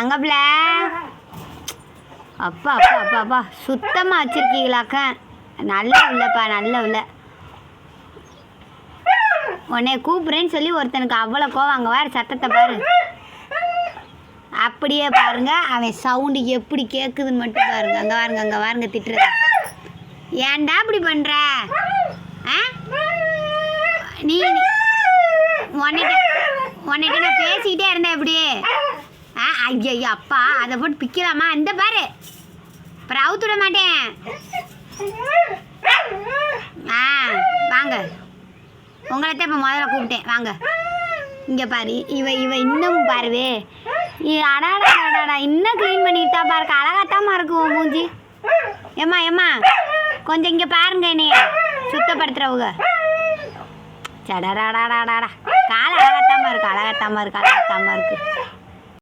தங்கப்பில அப்பா அப்பா அப்பா அப்பா சுத்தமாக வச்சுருக்கீங்களாக்க. நல்ல இல்லைப்பா, நல்ல இல்லை. உன்னை கூப்பிட்றேன்னு சொல்லி ஒருத்தனுக்கு அவ்வளோ கோவம். அங்கே வேறு சத்தத்தை பாரு. அப்படியே பாருங்க, அவன் சவுண்டு எப்படி கேட்குதுன்னு மட்டும் பாருங்க. அங்கே பாருங்க திட்டுறது. ஏன்டா இப்படி பண்ணுற? ஆ நீ உன்னிட்ட நான் பேசிக்கிட்டே இருந்தேன் எப்படி? ஐயோ அப்பா, அதை போட்டு பிக்கலாமா? அந்த பாரு, அப்புறம் அவுத்து விட மாட்டேன். வாங்க, உங்களைத்தான் இப்போ முதல்ல கூப்பிட்டேன். வாங்க இங்கே பாரு. இவ இன்னமும் பாருவே. அடாடா இன்னும் க்ளீன் பண்ணிட்டா பாருக்க. அழகாத்தாமா இருக்கு உன் மூஞ்சி. ஏம்மா கொஞ்சம் இங்கே பாருங்க, என்னைய சுத்தப்படுத்துறவுங்க. சடாடாடாடாடா, காலை அழகாத்தாமா இருக்கு.